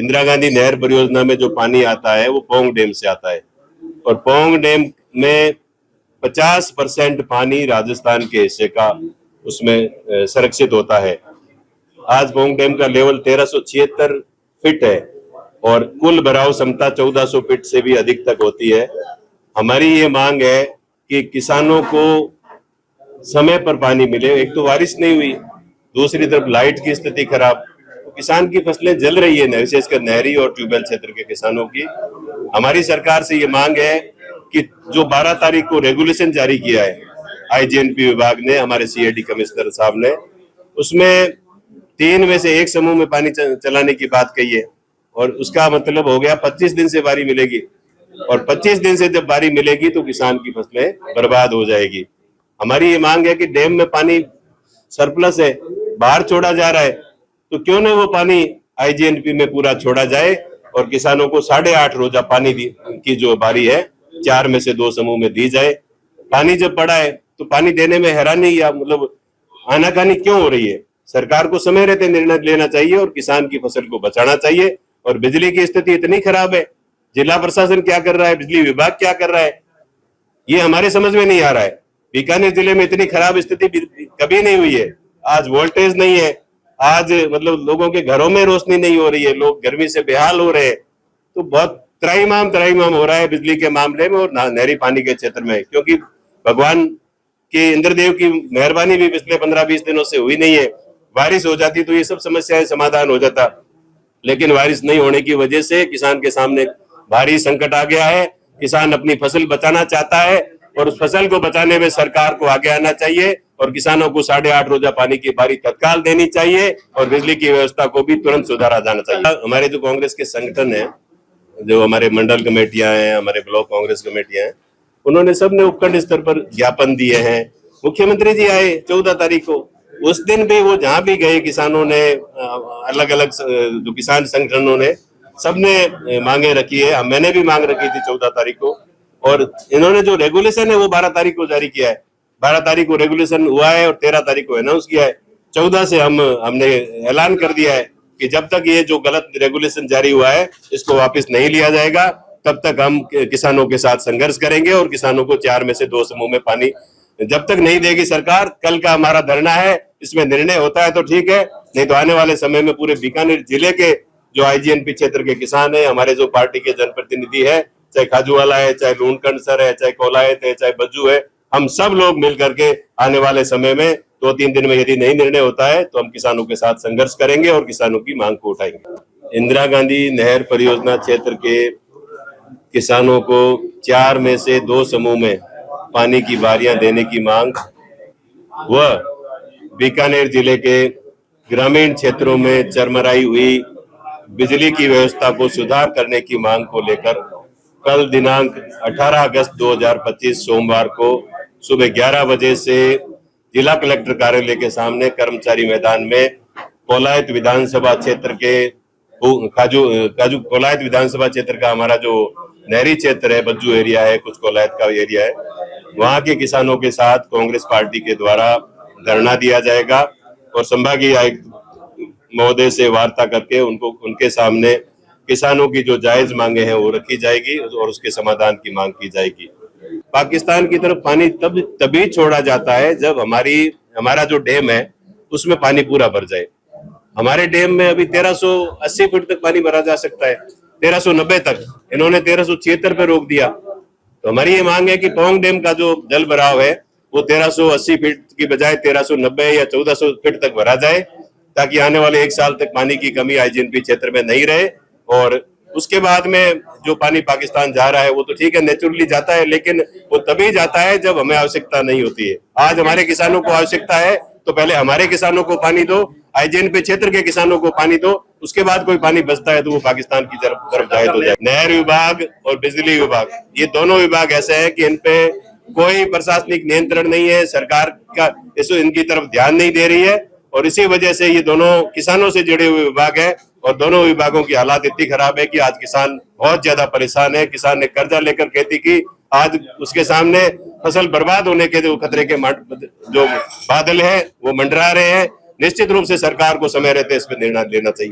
इंदिरा गांधी नहर परियोजना में जो पानी आता है वो पोंग डैम से आता है और पोंग डैम में 50% पानी राजस्थान के हिस्से का उसमें संरक्षित होता है। आज पोंग डैम का लेवल 1376 फीट है और कुल भराव क्षमता 1400 फीट से भी अधिक तक होती है। हमारी ये मांग है कि किसानों को समय पर पानी मिले। एक तो बारिश नहीं हुई, दूसरी तरफ लाइट की स्थिति खराब, तो किसान की फसलें जल रही है, विशेषकर नहरी और ट्यूबवेल क्षेत्र के किसानों की। हमारी सरकार से ये मांग है कि जो 12 तारीख को रेगुलेशन जारी किया है आईजीएनपी विभाग ने, हमारे सीआईडी कमिश्नर साहब ने, उसमें 3 में से 1 समूह में पानी चलाने की बात कही है और उसका मतलब हो गया 25 दिन से बारी मिलेगी और 25 दिन से जब बारी मिलेगी तो किसान की फसलें बर्बाद हो जाएगी। हमारी ये मांग है कि डैम में पानी सरप्लस है, बाहर छोड़ा जा रहा है, तो क्यों न वो पानी आईजीएनपी में पूरा छोड़ा जाए और किसानों को 8.5 रोजा पानी की जो बारी है 4 में से 2 समूह में दी जाए। पानी जब पड़ा है तो पानी देने में हैरानी या मतलब आनाकानी क्यों हो रही है? सरकार को समय रहते निर्णय लेना चाहिए और किसान की फसल को बचाना चाहिए। और बिजली की स्थिति इतनी खराब है, जिला प्रशासन क्या कर रहा है, बिजली विभाग क्या कर रहा है, ये हमारे समझ में नहीं आ रहा है। बीकानेर जिले में इतनी खराब स्थिति कभी नहीं हुई है। आज वोल्टेज नहीं है, आज मतलब लोगों के घरों में रोशनी नहीं हो रही है, लोग गर्मी से बेहाल हो रहे हैं। तो बहुत त्राहिमाम हो रहा है बिजली के मामले में और नहरी पानी के क्षेत्र में, क्योंकि भगवान के इंद्रदेव की मेहरबानी भी पिछले 15-20 दिनों से हुई नहीं है। बारिश हो जाती तो ये सब समस्याएं समाधान हो जाता, लेकिन बारिश नहीं होने की वजह से किसान के सामने भारी संकट आ गया है। किसान अपनी फसल बचाना चाहता है और उस फसल को बचाने में सरकार को आगे आना चाहिए और किसानों को 8.5 रोजा पानी की बारी तत्काल देनी चाहिए और बिजली की व्यवस्था को भी तुरंत सुधारा जाना चाहिए। हमारे जो कांग्रेस के संगठन है, जो हमारे मंडल कमेटियां हैं, हमारे ब्लॉक कांग्रेस कमेटियां हैं, उन्होंने सबने उपखंड स्तर पर ज्ञापन दिए हैं। मुख्यमंत्री जी आए 14 तारीख को, उस दिन भी वो जहां भी गए किसानों ने, अलग अलग जो किसान संगठनों ने, सबने मांगे रखी है। मैंने भी मांग रखी थी 14 तारीख को और इन्होंने जो रेगुलेशन है वो 12 तारीख को जारी किया है। 12 तारीख को रेगुलेशन हुआ है और 13 तारीख को अनाउंस किया है। 14 से हमने ऐलान कर दिया है कि जब तक ये जो गलत रेगुलेशन जारी हुआ है इसको वापस नहीं लिया जाएगा, तब तक हम किसानों के साथ संघर्ष करेंगे और किसानों को 4 में से 2 समूह में पानी जब तक नहीं देगी सरकार। कल का हमारा धरना है, इसमें निर्णय होता है तो ठीक है, नहीं तो आने वाले समय में पूरे बीकानेर जिले के जो आईजीएनपी क्षेत्र के किसान है, हमारे जो पार्टी के जनप्रतिनिधि है, चाहे खाजूवाला है, चाहे लूणकंड सर है, चाहे कोलायत है, चाहे बज्जू है, हम सब लोग मिल करके आने वाले समय में 2-3 दिन में यदि नहीं निर्णय होता है तो हम किसानों के साथ संघर्ष करेंगे और किसानों की मांग को उठाएंगे। इंदिरा गांधी नहर परियोजना क्षेत्र के किसानों को 4 में से 2 समूह में पानी की बारियां देने की मांग व बीकानेर जिले के ग्रामीण क्षेत्रों में चरमराई हुई बिजली की व्यवस्था को सुधार करने की मांग को लेकर कल दिनांक 18 अगस्त 2025 सोमवार को सुबह 11 बजे से जिला कलेक्टर कार्यालय के सामने कर्मचारी मैदान में कोलायत विधानसभा क्षेत्र के कोलायत विधानसभा क्षेत्र का हमारा जो नहरी क्षेत्र है, बज्जू एरिया है, कुछ कोलायत का एरिया है, वहां के किसानों के साथ कांग्रेस पार्टी के द्वारा धरना दिया जाएगा और संभागीय आयुक्त महोदय से वार्ता करके उनके सामने किसानों की जो जायज मांगे हैं वो रखी जाएगी और उसके समाधान की मांग की जाएगी। पाकिस्तान की तरफ पानी तभी छोड़ा जाता है जब हमारा जो डैम है उसमें पानी पूरा भर जाए। हमारे डैम में अभी 1380 फीट तक पानी भरा जा सकता है, 1390 तक, इन्होंने 1376 पे रोक दिया। तो हमारी ये मांग है कि पोंग डैम का जो जल भराव है वो 1380 फीट की बजाय 1390 या 1400 फीट तक भरा जाए, ताकि आने वाले 1 साल तक पानी की कमी आईजीएनपी क्षेत्र में नहीं रहे। और उसके बाद में जो पानी पाकिस्तान जा रहा है वो तो ठीक है, नेचुरली जाता है, लेकिन वो तभी जाता है जब हमें आवश्यकता नहीं होती है। आज हमारे किसानों को आवश्यकता है तो पहले हमारे किसानों को पानी दो, आईजीएनपी क्षेत्र के किसानों को पानी दो, उसके बाद कोई पानी बचता है तो वो पाकिस्तान की तरफ जाए तो जाए। नहर विभाग और बिजली विभाग, ये दोनों विभाग ऐसे हैं कि इन पे कोई प्रशासनिक नियंत्रण नहीं है, सरकार का इनकी तरफ ध्यान नहीं दे रही है और इसी वजह से ये दोनों किसानों से जुड़े हुए विभाग है और दोनों विभागों की हालात इतनी खराब है कि आज किसान बहुत ज्यादा परेशान है। किसान ने कर्जा लेकर खेती की, आज उसके सामने फसल बर्बाद होने के जो खतरे के जो बादल है वो मंडरा रहे हैं। निश्चित रूप से सरकार को समय रहते इस पर निर्णय लेना चाहिए।